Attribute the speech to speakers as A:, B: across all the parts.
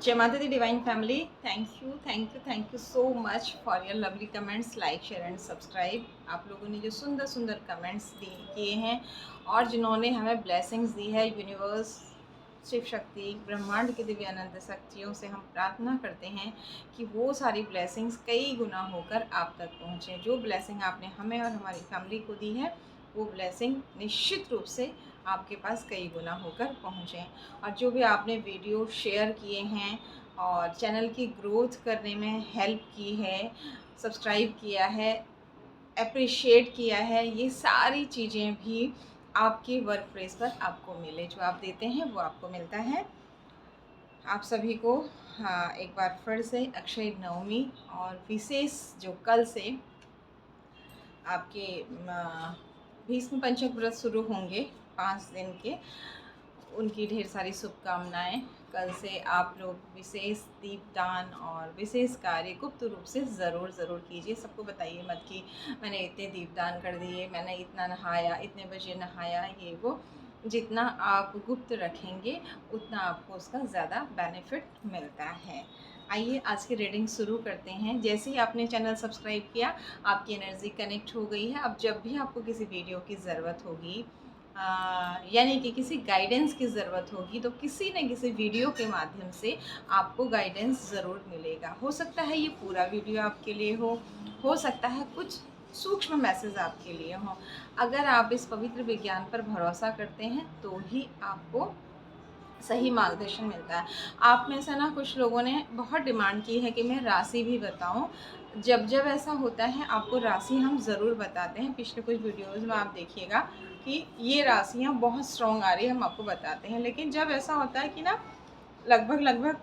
A: जय माता दी divine family. Thank you so much for your lovely comments, like share and subscribe. आप लोगों ने जो सुंदर सुंदर कमेंट्स किए हैं और जिन्होंने हमें ब्लेसिंग्स दी है, यूनिवर्स, शिव शक्ति, ब्रह्मांड की दिव्यानंद शक्तियों से हम प्रार्थना करते हैं कि वो सारी ब्लेसिंग्स कई गुना होकर आप तक पहुँचें। जो ब्लेसिंग आपने हमें और हमारी फैमिली को दी है, वो ब्लेसिंग निश्चित रूप से आपके पास कई गुना होकर पहुँचें। और जो भी आपने वीडियो शेयर किए हैं और चैनल की ग्रोथ करने में हेल्प की है, सब्सक्राइब किया है, अप्रिशिएट किया है, ये सारी चीज़ें भी आपकी वर्क प्लेस पर आपको मिले। जो आप देते हैं वो आपको मिलता है। आप सभी को हाँ, एक बार फिर से अक्षय नवमी और विशेष जो कल से आपके भीष्म पंचक व्रत शुरू होंगे 5 दिन के, उनकी ढेर सारी शुभकामनाएं। कल से आप लोग विशेष दीपदान और विशेष कार्य गुप्त रूप से ज़रूर कीजिए। सबको बताइए मत कि मैंने इतने दीपदान कर दिए, मैंने इतना नहाया, इतने बजे नहाया, ये वो। जितना आप गुप्त रखेंगे उतना आपको उसका ज़्यादा बेनिफिट मिलता है। आइए आज की रीडिंग शुरू करते हैं। जैसे ही आपने चैनल सब्सक्राइब किया, आपकी एनर्जी कनेक्ट हो गई है। अब जब भी आपको किसी वीडियो की ज़रूरत होगी, यानी कि किसी गाइडेंस की ज़रूरत होगी, तो किसी न किसी वीडियो के माध्यम से आपको गाइडेंस ज़रूर मिलेगा। हो सकता है ये पूरा वीडियो आपके लिए हो सकता है कुछ सूक्ष्म मैसेज आपके लिए हो। अगर आप इस पवित्र विज्ञान पर भरोसा करते हैं तो ही आपको सही मार्गदर्शन मिलता है। आप में से ना कुछ लोगों ने बहुत डिमांड की है कि मैं राशि भी बताऊं। जब जब ऐसा होता है आपको राशि हम ज़रूर बताते हैं। पिछले कुछ वीडियोज़ में आप देखिएगा कि ये राशियाँ बहुत स्ट्रॉन्ग आ रही है, हम आपको बताते हैं। लेकिन जब ऐसा होता है कि ना लगभग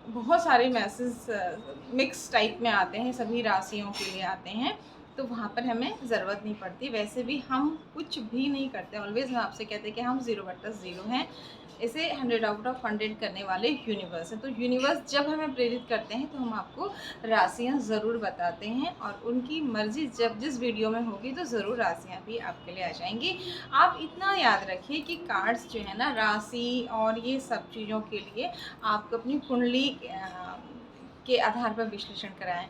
A: बहुत सारे मैसेज मिक्स टाइप में आते हैं, सभी राशियों के लिए आते हैं, तो वहाँ पर हमें ज़रूरत नहीं पड़ती। वैसे भी हम कुछ भी नहीं करते, ऑलवेज़ हम आपसे कहते हैं कि हम 0/0 हैं। इसे 100 आउट ऑफ 100 करने वाले यूनिवर्स है। तो यूनिवर्स जब हमें प्रेरित करते हैं तो हम आपको राशियाँ ज़रूर बताते हैं, और उनकी मर्ज़ी जब जिस वीडियो में होगी तो ज़रूर राशियाँ भी आपके लिए आ जाएंगी। आप इतना याद रखिए कि कार्ड्स जो है ना, राशि और ये सब चीज़ों के लिए आपको अपनी कुंडली के आधार पर विश्लेषण कराएं।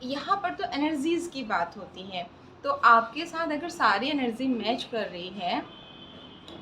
A: यहाँ पर तो एनर्जीज़ की बात होती है। तो आपके साथ अगर सारी एनर्जी मैच कर रही है,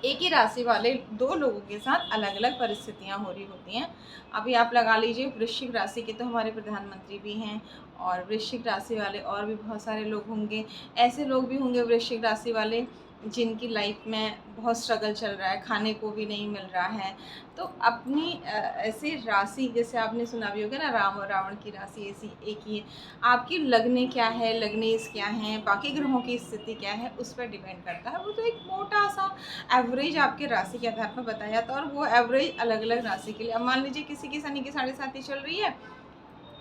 A: एक ही राशि वाले दो लोगों के साथ अलग अलग परिस्थितियां हो रही होती हैं। अभी आप लगा लीजिए, वृश्चिक राशि के तो हमारे प्रधानमंत्री भी हैं, और वृश्चिक राशि वाले और भी बहुत सारे लोग होंगे। ऐसे लोग भी होंगे वृश्चिक राशि वाले जिनकी लाइफ में बहुत स्ट्रगल चल रहा है, खाने को भी नहीं मिल रहा है। तो अपनी ऐसी राशि, जैसे आपने सुना भी होगा ना, राम और रावण की राशि ऐसी एक ही है। आपकी लग्ने क्या है, लग्नेश क्या है, बाकी ग्रहों की स्थिति क्या है, उस पर डिपेंड करता है। वो तो एक मोटा सा एवरेज आपके राशि के आधार पर बताया था, और वो एवरेज अलग अलग राशि के लिए। अब मान लीजिए किसी की शनि की 7.5 चल रही है,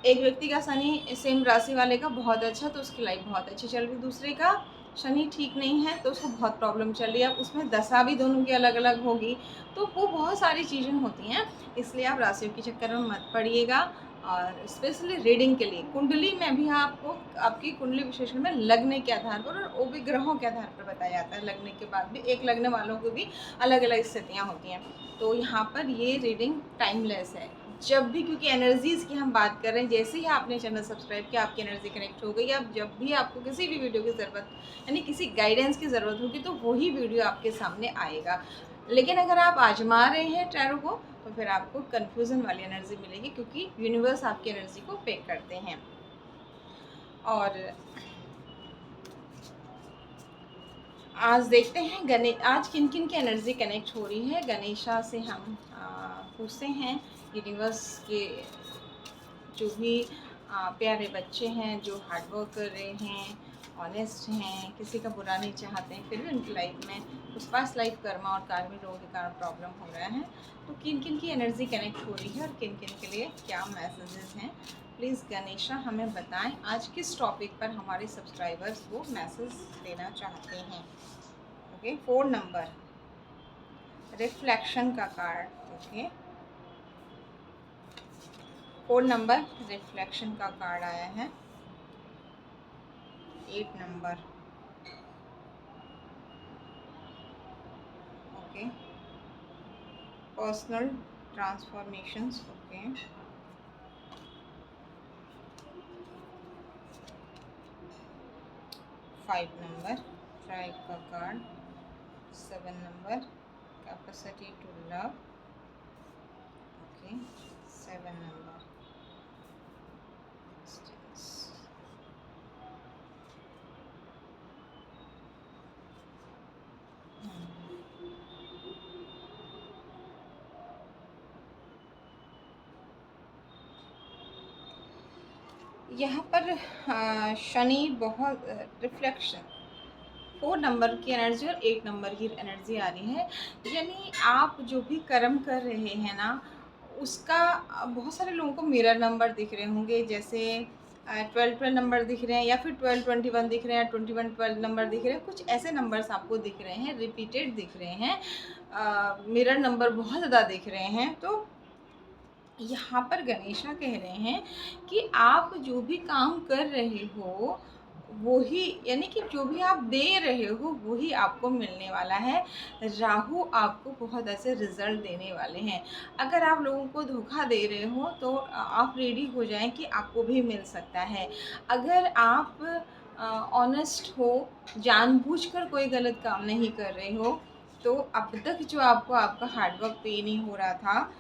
A: एक व्यक्ति का शनि सेम राशि वाले का बहुत अच्छा, तो उसकी लाइफ बहुत अच्छी चल रही। दूसरे का शनि ठीक नहीं है तो उसको बहुत प्रॉब्लम चल रही है। अब उसमें दशा भी दोनों की अलग अलग होगी, तो वो बहुत सारी चीज़ें होती हैं। इसलिए आप राशियों के चक्कर में मत पड़िएगा। और स्पेशली रीडिंग के लिए कुंडली में भी आपको आपकी कुंडली विशेषण में लगने के आधार पर और वो भी ग्रहों के आधार पर बताया जाता है। लगने के बाद भी एक लगने वालों को भी अलग अलग स्थितियाँ होती हैं। तो यहाँ पर ये रीडिंग टाइमलेस है जब भी, क्योंकि एनर्जीज़ की हम बात कर रहे हैं। जैसे ही आपने चैनल सब्सक्राइब किया, आपकी एनर्जी कनेक्ट हो गई। अब जब भी आपको किसी भी वीडियो की ज़रूरत, यानी किसी गाइडेंस की ज़रूरत होगी, तो वही वीडियो आपके सामने आएगा। लेकिन अगर आप आजमा रहे हैं टैरो को, तो फिर आपको कन्फ्यूज़न वाली एनर्जी मिलेगी, क्योंकि यूनिवर्स आपकी एनर्जी को पे करते हैं। और आज देखते हैं आज किन किन की एनर्जी कनेक्ट हो रही है। गणेशा से हम पूछते हैं, यूनिवर्स के जो भी प्यारे बच्चे हैं, जो हार्डवर्क कर रहे हैं, ऑनेस्ट हैं, किसी का बुरा नहीं चाहते हैं, फिर भी उनकी लाइफ में कुछ पास्ट लाइफ कर्मा और कार्मिक लोगों के कारण प्रॉब्लम हो रहा है। तो किन किन की एनर्जी कनेक्ट हो रही है और किन किन के लिए क्या मैसेजेस हैं, प्लीज़ गणेशा हमें बताएं। आज किस टॉपिक पर हमारे सब्सक्राइबर्स वो मैसेज देना चाहते हैं। ओके, 4 नंबर रिफ्लेक्शन का कार्ड। ओके, 4 नंबर रिफ्लेक्शन का कार्ड आया है। 8 number. Okay, personal transformations. Okay, 5 number, tribe का card, 7 number, capacity to love, okay, 7 number, यहाँ पर शनि बहुत रिफ्लेक्शन, 4 नंबर की एनर्जी और 8 नंबर की एनर्जी आ रही है। यानी आप जो भी कर्म कर रहे हैं ना, उसका बहुत सारे लोगों को मिरर नंबर दिख रहे होंगे, जैसे 12 नंबर दिख रहे हैं, या फिर 12 दिख रहे हैं, 21 नंबर दिख रहे हैं। कुछ ऐसे नंबर्स आपको दिख रहे हैं, रिपीटेड दिख रहे हैं, मिरर नंबर बहुत ज़्यादा दिख रहे हैं। तो यहाँ पर गणेशा कह रहे हैं कि आप जो भी काम कर रहे हो वो ही, यानी कि जो भी आप दे रहे हो वो ही आपको मिलने वाला है। राहु आपको बहुत ऐसे रिजल्ट देने वाले हैं। अगर आप लोगों को धोखा दे रहे हो तो आप रेडी हो जाएं कि आपको भी मिल सकता है। अगर आप ऑनेस्ट हो, जानबूझकर कोई गलत काम नहीं कर रहे हो, तो अब तक जो आपको आपका हार्डवर्क पे नहीं हो रहा था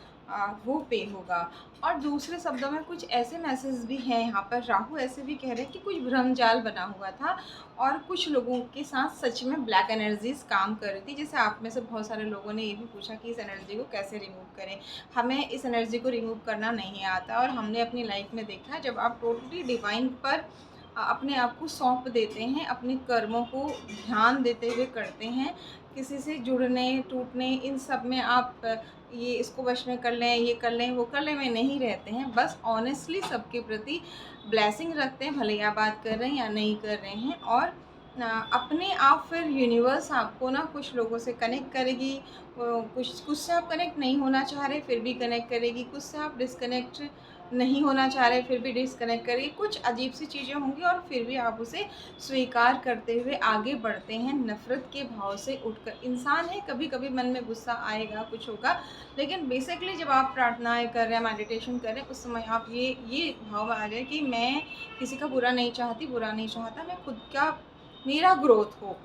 A: वो पे होगा। और दूसरे शब्दों में कुछ ऐसे मैसेज भी हैं यहाँ पर, राहु ऐसे भी कह रहे हैं कि कुछ भ्रमजाल बना हुआ था और कुछ लोगों के साथ सच में ब्लैक एनर्जीज काम कर रही थी। जैसे आप में से बहुत सारे लोगों ने ये भी पूछा कि इस एनर्जी को कैसे रिमूव करें। हमें इस एनर्जी को रिमूव करना नहीं आता, और हमने अपनी लाइफ में देखा है, जब आप टोटली डिवाइन पर अपने आप को सौंप देते हैं, अपने कर्मों को ध्यान देते हुए करते हैं, किसी से जुड़ने टूटने इन सब में आप ये इसको वश में कर लें, ये कर लें, वो कर लें में नहीं रहते हैं। बस ऑनेस्टली सबके प्रति ब्लेसिंग रखते हैं, भले आप बात कर रहे हैं या नहीं कर रहे हैं। और अपने आप फिर यूनिवर्स आपको ना कुछ लोगों से कनेक्ट करेगी, कुछ से आप कनेक्ट नहीं होना चाह रहे फिर भी कनेक्ट करेगी, कुछ से आप डिस्कनेक्ट नहीं होना चाह रहे फिर भी डिस्कनेक्ट करिए। कुछ अजीब सी चीज़ें होंगी और फिर भी आप उसे स्वीकार करते हुए आगे बढ़ते हैं, नफ़रत के भाव से उठकर। इंसान है, कभी कभी मन में गुस्सा आएगा, कुछ होगा, लेकिन बेसिकली जब आप प्रार्थनाएं कर रहे हैं, मेडिटेशन कर रहे हैं, उस समय आप ये भाव आ जाए कि मैं किसी का बुरा नहीं चाहती, बुरा नहीं चाहता, मैं खुद का, मेरा ग्रोथ हो।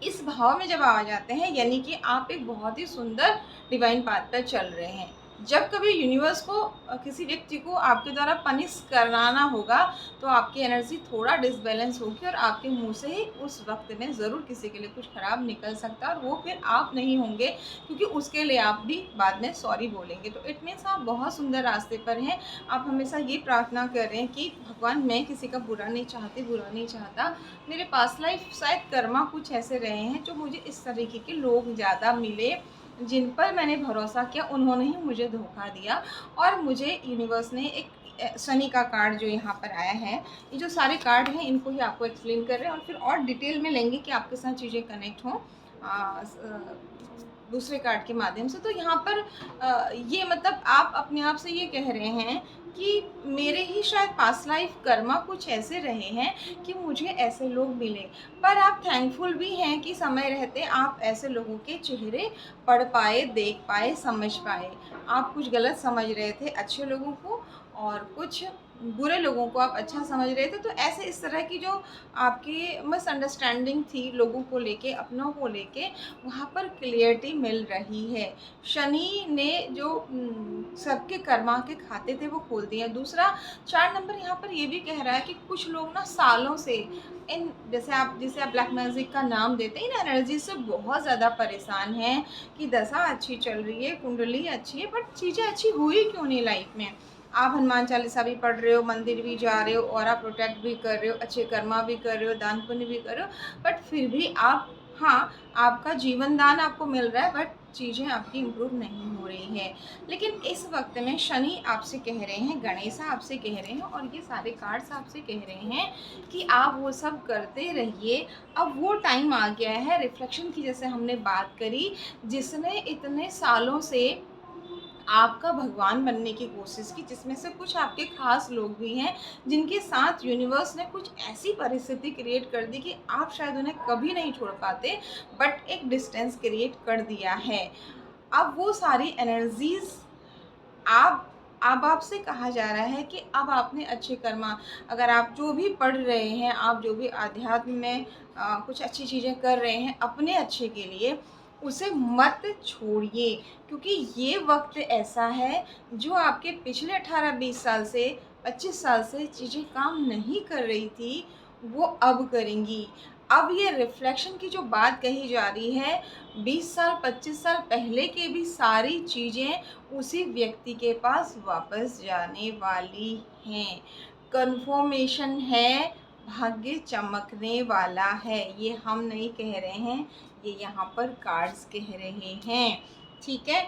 A: इस भाव में जब आ जाते हैं, यानी कि आप एक बहुत ही सुंदर डिवाइन पाथ पर चल रहे हैं। जब कभी यूनिवर्स को किसी व्यक्ति को आपके द्वारा पनिश कराना होगा तो आपकी एनर्जी थोड़ा डिसबैलेंस होगी और आपके मुंह से ही उस वक्त में ज़रूर किसी के लिए कुछ ख़राब निकल सकता है, और वो फिर आप नहीं होंगे, क्योंकि उसके लिए आप भी बाद में सॉरी बोलेंगे। तो इट मीन्स आप बहुत सुंदर रास्ते पर हैं। आप हमेशा ये प्रार्थना कर रहे हैं कि भगवान, मैं किसी का बुरा नहीं चाहती, बुरा नहीं चाहता, मेरे पास लाइफ शायद कर्मा कुछ ऐसे रहे हैं जो मुझे इस तरीके के लोग ज़्यादा मिले, जिन पर मैंने भरोसा किया, उन्होंने ही मुझे धोखा दिया। और मुझे यूनिवर्स ने एक शनि का कार्ड जो यहाँ पर आया है, ये जो सारे कार्ड हैं इनको ही आपको एक्सप्लेन कर रहे हैं और फिर और डिटेल में लेंगे कि आपके साथ चीज़ें कनेक्ट हों दूसरे कार्ड के माध्यम से। तो यहाँ पर ये मतलब आप अपने आप से ये कह रहे हैं कि मेरे ही शायद पास्ट लाइफ कर्मा कुछ ऐसे रहे हैं कि मुझे ऐसे लोग मिले, पर आप थैंकफुल भी हैं कि समय रहते आप ऐसे लोगों के चेहरे पढ़ पाए, देख पाए, समझ पाए। आप कुछ गलत समझ रहे थे अच्छे लोगों को और कुछ बुरे लोगों को आप अच्छा समझ रहे थे, तो ऐसे इस तरह की जो आपकी मिसअंडरस्टैंडिंग थी लोगों को लेके, अपनों को लेके, वहाँ पर क्लियरिटी मिल रही है। शनि ने जो सबके कर्मा के खाते थे वो खोल दिए। दूसरा 4 नंबर यहाँ पर ये भी कह रहा है कि कुछ लोग ना सालों से इन जिसे आप ब्लैक मैजिक का नाम देते हैं, इन एनर्जी से बहुत ज़्यादा परेशान हैं कि दशा अच्छी चल रही है, कुंडली अच्छी है, बट चीज़ें अच्छी हुई क्यों नहीं लाइफ में। आप हनुमान चालीसा भी पढ़ रहे हो, मंदिर भी जा रहे हो, और आप प्रोटेक्ट भी कर रहे हो, अच्छे कर्मा भी कर रहे हो, दान पुण्य भी कर रहे हो, बट फिर भी आप, हाँ, आपका जीवन दान आपको मिल रहा है, बट चीज़ें आपकी इम्प्रूव नहीं हो रही है। लेकिन इस वक्त में शनि आपसे कह रहे हैं, गणेशा आपसे कह रहे हैं, और ये सारे कार्ड्स आपसे कह रहे हैं कि आप वो सब करते रहिए। अब वो टाइम आ गया है रिफ्लेक्शन की, जैसे हमने बात करी, जिसने इतने सालों से आपका भगवान बनने की कोशिश की, जिसमें से कुछ आपके खास लोग भी हैं जिनके साथ यूनिवर्स ने कुछ ऐसी परिस्थिति क्रिएट कर दी कि आप शायद उन्हें कभी नहीं छोड़ पाते, बट एक डिस्टेंस क्रिएट कर दिया है। अब वो सारी एनर्जीज आप अब आपसे कहा जा रहा है कि अब आपने अच्छे कर्मा, अगर आप जो भी पढ़ रहे हैं, आप जो भी अध्यात्म में कुछ अच्छी चीज़ें कर रहे हैं अपने अच्छे के लिए, उसे मत छोड़िए। क्योंकि ये वक्त ऐसा है जो आपके पिछले 18-20 साल से, 25 साल से चीज़ें काम नहीं कर रही थी, वो अब करेंगी। अब ये रिफ्लेक्शन की जो बात कही जा रही है, 20 साल 25 साल पहले की भी सारी चीज़ें उसी व्यक्ति के पास वापस जाने वाली हैं। कन्फर्मेशन है, भाग्य चमकने वाला है। ये हम नहीं कह रहे हैं, ये यहाँ पर कार्ड्स कह रहे हैं। ठीक है,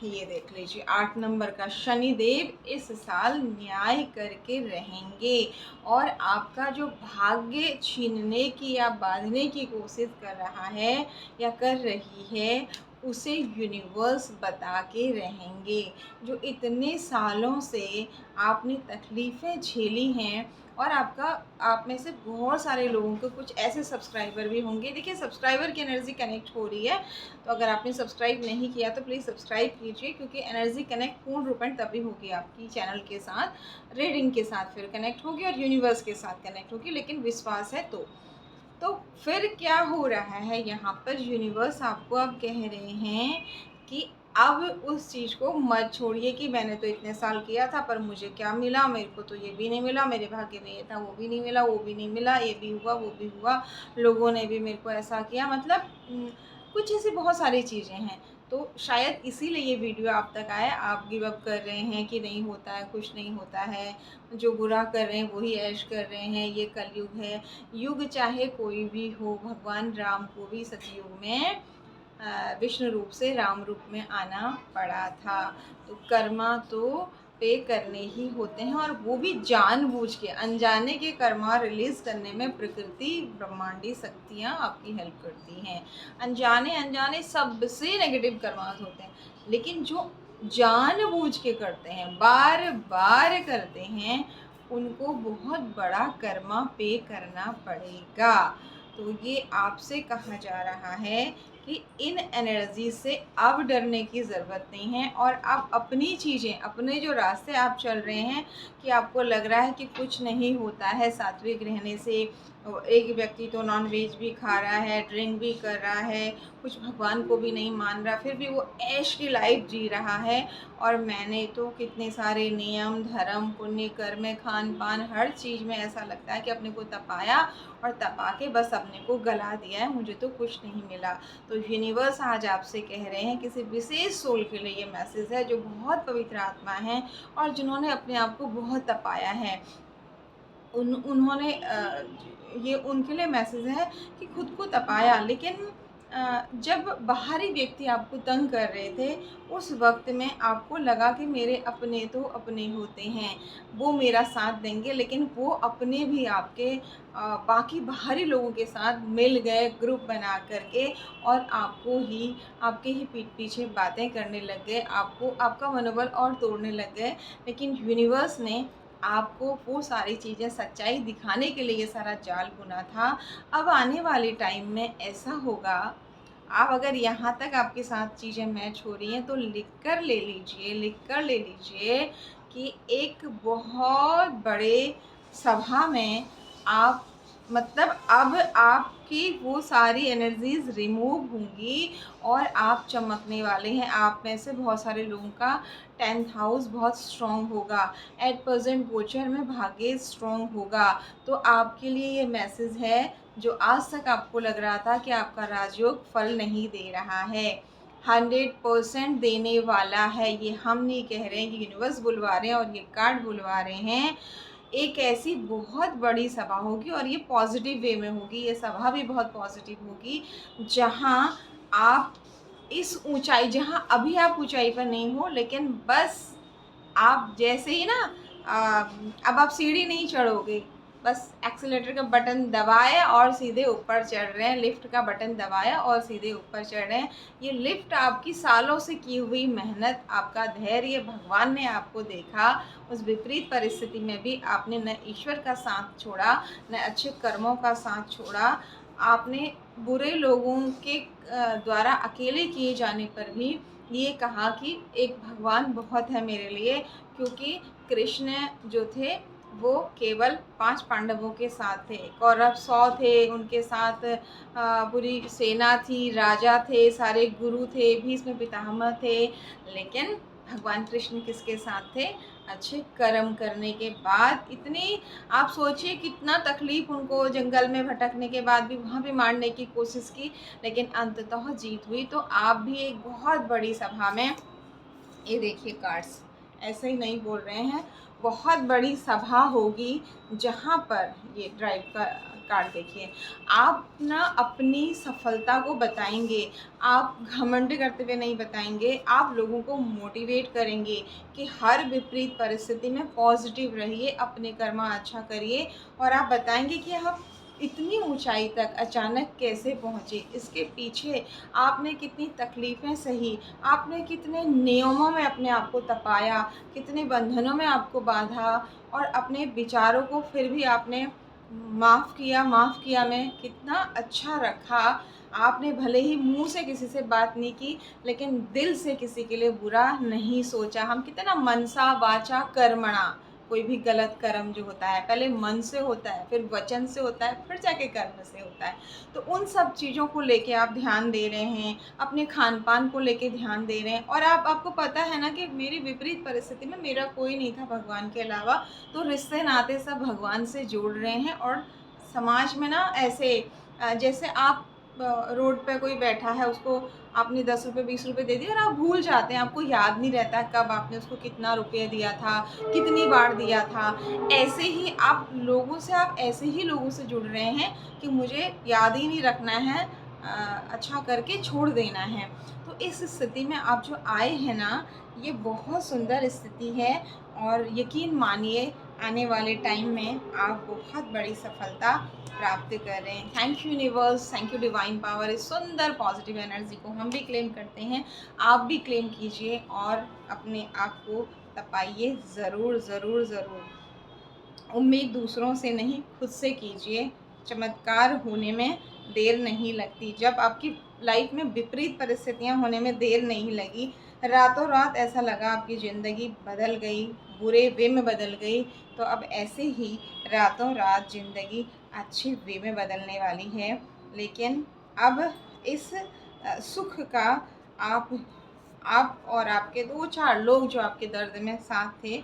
A: ये देख लीजिए 8 नंबर का शनिदेव इस साल न्याय करके रहेंगे और आपका जो भाग्य छीनने की या बांधने की कोशिश कर रहा है या कर रही है, उसे यूनिवर्स बता के रहेंगे। जो इतने सालों से आपने तकलीफ़ें झेली हैं, और आपका, आप में से बहुत सारे लोगों को कुछ ऐसे सब्सक्राइबर भी होंगे, देखिए सब्सक्राइबर की एनर्जी कनेक्ट हो रही है, तो अगर आपने सब्सक्राइब नहीं किया तो प्लीज़ सब्सक्राइब कीजिए, क्योंकि एनर्जी कनेक्ट पूर्ण रूपेण तभी होगी आपकी चैनल के साथ, रीडिंग के साथ फिर कनेक्ट होगी और यूनिवर्स के साथ कनेक्ट होगी, लेकिन विश्वास है तो फिर क्या हो रहा है यहाँ पर, यूनिवर्स आपको अब कह रहे हैं कि अब उस चीज़ को मत छोड़िए कि मैंने तो इतने साल किया था पर मुझे क्या मिला, मेरे को तो ये भी नहीं मिला, मेरे भाग्य में ये था वो भी नहीं मिला, वो भी नहीं मिला, ये भी हुआ वो भी हुआ, लोगों ने भी मेरे को ऐसा किया, मतलब कुछ ऐसी बहुत सारी चीज़ें हैं। तो शायद इसीलिए ये वीडियो आप तक आया, आप गिव अप कर रहे हैं कि नहीं होता है, कुछ नहीं होता है, जो बुरा कर रहे हैं वही ऐश कर रहे हैं, ये कलयुग है। युग चाहे कोई भी हो, भगवान राम को भी सतयुग में विष्णु रूप से राम रूप में आना पड़ा था। तो कर्मा तो पे करने ही होते हैं, और वो भी जानबूझ के। अनजाने के कर्मा रिलीज़ करने में प्रकृति ब्रह्मांडी शक्तियाँ आपकी हेल्प करती हैं। अनजाने अनजाने सबसे नेगेटिव कर्मास होते हैं, लेकिन जो जानबूझ के करते हैं, बार बार करते हैं, उनको बहुत बड़ा कर्मा पे करना पड़ेगा। तो ये आपसे कहा जा रहा है कि इन एनर्जी से अब डरने की ज़रूरत नहीं है, और अब अपनी चीज़ें, अपने जो रास्ते आप चल रहे हैं, कि आपको लग रहा है कि कुछ नहीं होता है सात्विक रहने से, एक व्यक्ति तो नॉन वेज भी खा रहा है, ड्रिंक भी कर रहा है, कुछ भगवान को भी नहीं मान रहा, फिर भी वो ऐश की लाइफ जी रहा है, और मैंने तो कितने सारे नियम, धर्म, पुण्य, कर्म, खान पान, हर चीज़ में ऐसा लगता है कि अपने को तपाया और तपा के बस अपने को गला दिया है, मुझे तो कुछ नहीं मिला। तो यूनिवर्स आज आपसे कह रहे हैं, किसी विशेष सोल के लिए ये मैसेज है जो बहुत पवित्र आत्मा हैं और जिन्होंने अपने आप को बहुत तपाया है। उन्होंने ये उनके लिए मैसेज है कि खुद को तपाया, लेकिन जब बाहरी व्यक्ति आपको तंग कर रहे थे, उस वक्त में आपको लगा कि मेरे अपने तो अपने होते हैं, वो मेरा साथ देंगे, लेकिन वो अपने भी आपके बाकी बाहरी लोगों के साथ मिल गए ग्रुप बना करके, और आपके ही पीठ पीछे बातें करने लग गए, आपको आपका मनोबल और तोड़ने लग गए। लेकिन यूनिवर्स ने आपको वो सारी चीज़ें, सच्चाई दिखाने के लिए ये सारा जाल बुना था। अब आने वाले टाइम में ऐसा होगा, आप अगर यहाँ तक आपके साथ चीज़ें मैच हो रही हैं तो लिख कर ले लीजिए कि एक बहुत बड़े सभा में आप, मतलब अब आपकी वो सारी एनर्जीज़ रिमूव होंगी और आप चमकने वाले हैं। आप में से बहुत सारे लोगों का 10th हाउस बहुत स्ट्रॉन्ग होगा। एट प्रेजेंट गोचर में भाग्य स्ट्रॉन्ग होगा। तो आपके लिए ये मैसेज है, जो आज तक आपको लग रहा था कि आपका राजयोग फल नहीं दे रहा है, 100% देने वाला है। ये हम नहीं कह रहे हैं, ये यूनिवर्स बुलवा रहे हैं और ये कार्ड बुलवा रहे हैं। एक ऐसी बहुत बड़ी सभा होगी और ये पॉजिटिव वे में होगी, ये सभा भी बहुत पॉजिटिव होगी, जहाँ आप इस ऊंचाई, जहाँ अभी आप ऊंचाई पर नहीं हो, लेकिन बस आप जैसे ही ना अब आप सीढ़ी नहीं चढ़ोगे, बस एक्सीलेटर का बटन दबाया और सीधे ऊपर चढ़ रहे हैं, लिफ्ट का बटन दबाया और सीधे ऊपर चढ़ रहे हैं। ये लिफ्ट आपकी सालों से की हुई मेहनत, आपका धैर्य, भगवान ने आपको देखा, उस विपरीत परिस्थिति में भी आपने न ईश्वर का साथ छोड़ा, न अच्छे कर्मों का साथ छोड़ा। आपने बुरे लोगों के द्वारा अकेले किए जाने पर भी ये कहा कि एक भगवान बहुत है मेरे लिए, क्योंकि कृष्ण जो थे वो केवल 5 पांडवों के साथ थे, कौरव 100 थे, उनके साथ पूरी सेना थी, राजा थे, सारे गुरु थे, भीष्म पितामह थे, लेकिन भगवान कृष्ण किसके साथ थे? अच्छे कर्म करने के बाद। इतनी, आप सोचिए कितना तकलीफ उनको, जंगल में भटकने के बाद भी वहाँ भी मारने की कोशिश की, लेकिन अंततः जीत हुई। तो आप भी एक बहुत बड़ी सभा में, ये देखिए कार्ड्स ऐसे ही नहीं बोल रहे हैं, बहुत बड़ी सभा होगी जहाँ पर, ये ड्राइव का कार्ड देखिए, आप ना अपनी सफलता को बताएंगे, आप घमंड करते हुए नहीं बताएंगे, आप लोगों को मोटिवेट करेंगे कि हर विपरीत परिस्थिति में पॉजिटिव रहिए, अपने कर्म अच्छा करिए, और आप बताएंगे कि आप इतनी ऊंचाई तक अचानक कैसे पहुँचे, इसके पीछे आपने कितनी तकलीफ़ें सही, आपने कितने नियमों में अपने आप को तपाया, कितने बंधनों में आपको बांधा, और अपने विचारों को फिर भी आपने माफ़ किया में कितना अच्छा रखा। आपने भले ही मुंह से किसी से बात नहीं की, लेकिन दिल से किसी के लिए बुरा नहीं सोचा। हम कितना मनसा वाचा कर्मणा, कोई भी गलत कर्म जो होता है पहले मन से होता है, फिर वचन से होता है, फिर जाके कर्म से होता है। तो उन सब चीज़ों को लेके आप ध्यान दे रहे हैं, अपने खान पान को लेके ध्यान दे रहे हैं, और आपको पता है ना कि मेरी विपरीत परिस्थिति में मेरा कोई नहीं था भगवान के अलावा, तो रिश्ते नाते सब भगवान से जोड़ रहे हैं। और समाज में ना ऐसे जैसे आप रोड पे कोई बैठा है, उसको आपने 10 रुपये 20 रुपये दे दिए और आप भूल जाते हैं, आपको याद नहीं रहता कब आपने उसको कितना रुपये दिया था, कितनी बार दिया था। ऐसे ही आप लोगों से, आप ऐसे ही लोगों से जुड़ रहे हैं कि मुझे याद ही नहीं रखना है, अच्छा करके छोड़ देना है। तो इस स्थिति में आप जो आए हैं ना, ये बहुत सुंदर स्थिति है, और यकीन मानिए आने वाले टाइम में आप बहुत बड़ी सफलता प्राप्त कर रहे हैं। Thank you universe, thank you divine power. इस सुंदर पॉजिटिव एनर्जी को हम भी क्लेम करते हैं, आप भी क्लेम कीजिए और अपने आप को तपाइए ज़रूर ज़रूर ज़रूर। उम्मीद दूसरों से नहीं, खुद से कीजिए, चमत्कार होने में देर नहीं लगती। जब आपकी लाइफ में विपरीत परिस्थितियां होने में देर नहीं लगी, रातों रात ऐसा लगा आपकी ज़िंदगी बदल गई, बुरे वे में बदल गई, तो अब ऐसे ही रातों रात ज़िंदगी अच्छे वे में बदलने वाली है। लेकिन अब इस सुख का आप और आपके 2-4 लोग जो आपके दर्द में साथ थे,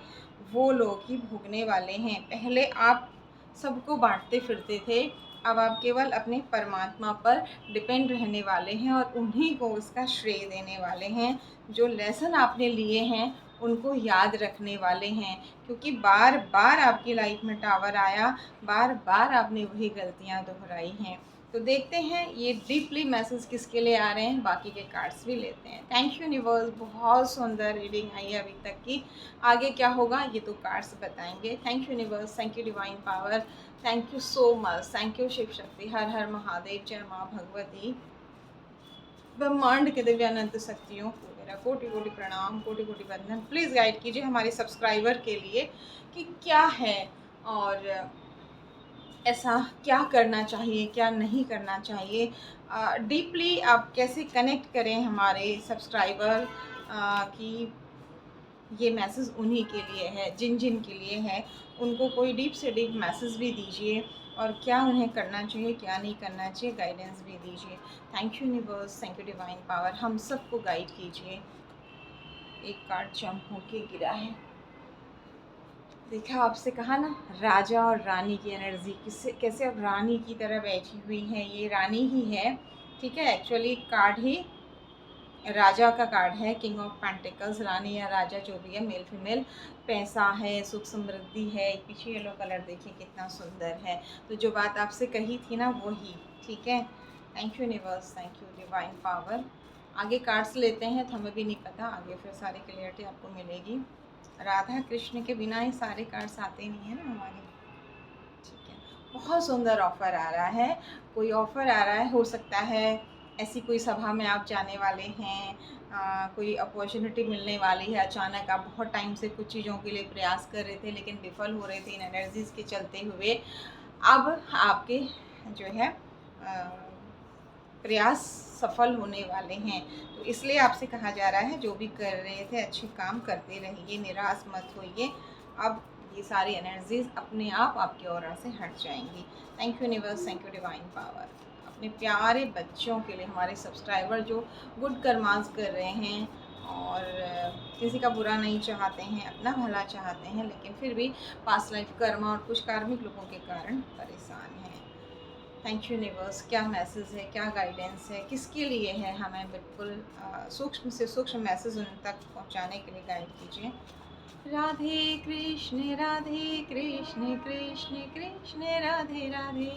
A: वो लोग ही भोगने वाले हैं। पहले आप सबको बांटते फिरते थे, अब आप केवल अपने परमात्मा पर डिपेंड रहने वाले हैं और उन्हीं को उसका श्रेय देने वाले हैं। जो लेसन आपने लिए हैं उनको याद रखने वाले हैं, क्योंकि बार बार आपकी लाइफ में टावर आया, बार बार आपने वही गलतियां दोहराई हैं। तो देखते हैं ये डीपली मैसेज किसके लिए आ रहे हैं, बाकी के कार्ड्स भी लेते हैं। थैंक यू यूनिवर्स, बहुत सुंदर रीडिंग आई है अभी तक की। आगे क्या होगा ये तो कार्ड्स बताएंगे। Thank you universe, thank you divine power, thank you so much, thank you Shiv Shakti, हर हर महादेव, जय माँ भगवती, ब्रह्मांड के दिव्य अनंत शक्तियों को मेरा कोटि कोटि प्रणाम, कोटि कोटि वंदन। प्लीज़ गाइड कीजिए हमारे सब्सक्राइबर के लिए कि क्या है और ऐसा क्या करना चाहिए, क्या नहीं करना चाहिए। डीपली आप कैसे कनेक्ट करें हमारे सब्सक्राइबर कि ये मैसेज उन्हीं के लिए है, जिन जिन के लिए है, उनको कोई डीप से डीप मैसेज भी दीजिए, और क्या उन्हें करना चाहिए, क्या नहीं करना चाहिए, गाइडेंस भी दीजिए। Thank you universe, thank you divine power, हम सबको गाइड कीजिए। एक कार्ड जंप होके गिरा है, देखा आपसे कहा ना, राजा और रानी की एनर्जी किससे कैसे अब रानी की तरह बैठी हुई है, ये रानी ही है, ठीक है। एक्चुअली कार्ड ही राजा का कार्ड है, किंग ऑफ पेंटिकल्स, रानी या राजा जो भी है, मेल फीमेल, पैसा है, सुख समृद्धि है, पीछे येलो कलर देखिए कितना सुंदर है। तो जो बात आपसे कही थी ना वही, ठीक है। Thank you universe, thank you divine power. आगे कार्ड्स लेते हैं, तो हमें भी नहीं पता, आगे फिर सारी क्लियरिटी आपको मिलेगी। राधा कृष्ण के बिना ये सारे कार्ड्स आते नहीं है ना हमारे, ठीक है। बहुत सुंदर ऑफ़र आ रहा है, कोई ऑफ़र आ रहा है, हो सकता है ऐसी कोई सभा में आप जाने वाले हैं, कोई अपॉर्चुनिटी मिलने वाली है अचानक। आप बहुत टाइम से कुछ चीज़ों के लिए प्रयास कर रहे थे लेकिन विफल हो रहे थे इन एनर्जीज़ के चलते हुए। अब आपके जो है प्रयास सफल होने वाले हैं। तो इसलिए आपसे कहा जा रहा है, जो भी कर रहे थे अच्छे काम करते रहिए, निराश मत होइए। अब ये सारी एनर्जीज अपने आप आपकी ऑरा से हट जाएंगी। Thank you universe, thank you divine power. अपने प्यारे बच्चों के लिए, हमारे सब्सक्राइबर जो गुड कर्मास कर रहे हैं और किसी का बुरा नहीं चाहते हैं, अपना भला चाहते हैं, लेकिन फिर भी पास्ट लाइफ कर्मा और कुछ कार्मिक लोगों के कारण परेशान हैं। Thank you universe. क्या मैसेज है, क्या गाइडेंस है, किसके लिए है, हमें बिल्कुल सूक्ष्म से सूक्ष्म मैसेज उन तक पहुंचाने के लिए गाइड कीजिए। राधे कृष्ण राधे कृष्ण कृष्ण कृष्ण राधे राधे,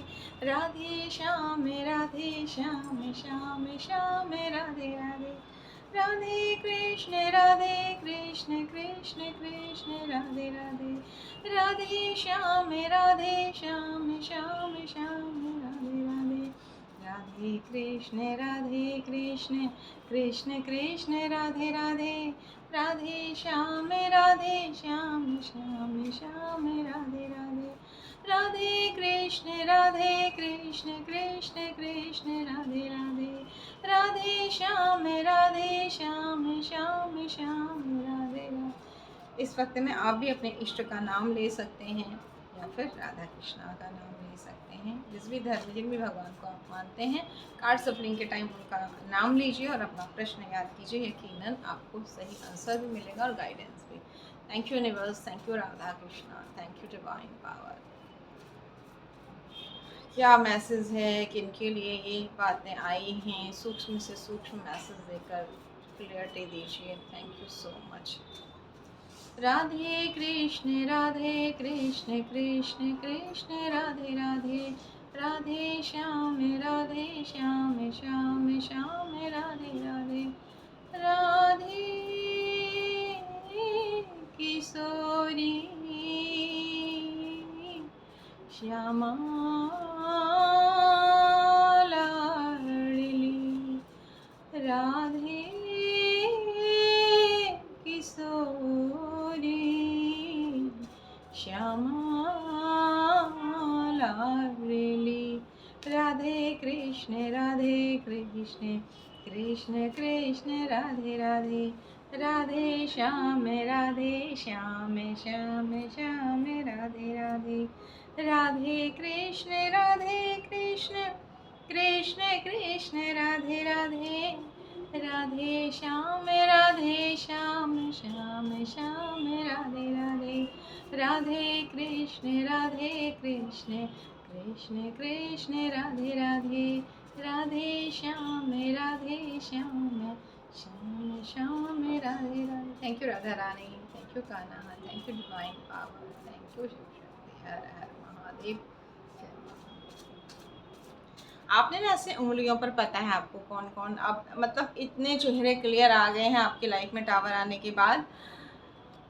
A: राधे श्याम राधे श्याम श्याम श्याम राधे राधे, राधे कृष्ण कृष्ण कृष्ण राधे राधे, राधे श्याम श्याम श्याम राधे राधे, राधे कृष्ण कृष्ण कृष्ण कृष्ण राधे राधे, राधे श्याम श्याम श्याम राधे राधे, राधे कृष्ण कृष्ण कृष्ण राधे राधे, राधे श्याम श्याम श्याम राधे राधे। इस वक्त में आप भी अपने इष्ट का नाम ले सकते हैं या फिर राधा कृष्णा का नाम ले सकते हैं, जिस भी धर्म, जिन भी भगवान को आप मानते हैं। कार्ड सफलिंग के टाइम उनका नाम लीजिए और अपना प्रश्न याद कीजिए, यकीनन आपको सही आंसर भी मिलेगा और गाइडेंस भी। Thank you universe, thank you Radha Krishna, thank you divine power. क्या मैसेज है, किनके लिए ये बातें आई हैं, सूक्ष्म से सूक्ष्म मैसेज देकर क्लियरिटी दीजिए। Thank you so much. Radhe Krishna Krishna Krishna Radhe Radhe, Radhe Shyam Shyam Shyam Radhe Radhe, Radhe Kishori Shyama Ladli, Radhe Kishori Shyama Ladli, Radhe Krishna Krishna Krishna Radhe Radhe, Radhe Shyam Shyam Shyam Radhe Radhe, Radhe Krishna Krishna Krishna Krishna Radhe Radhe, Radhe Shyam Shyam Shyam Radhe Radhe, Radhe Krishna Krishna Krishna Krishna Radhe Radhe, Radhe Shyam Shyam Shyam Radhe Radhe. Thank you Radha Rani, thank you Kanha, thank you divine power, thank you Shiv Shakti, हर हर महादेव। आपने ना ऐसे उंगलियों पर पता है आपको कौन कौन, अब मतलब इतने चेहरे क्लियर आ गए हैं आपकी लाइफ में टावर आने के बाद,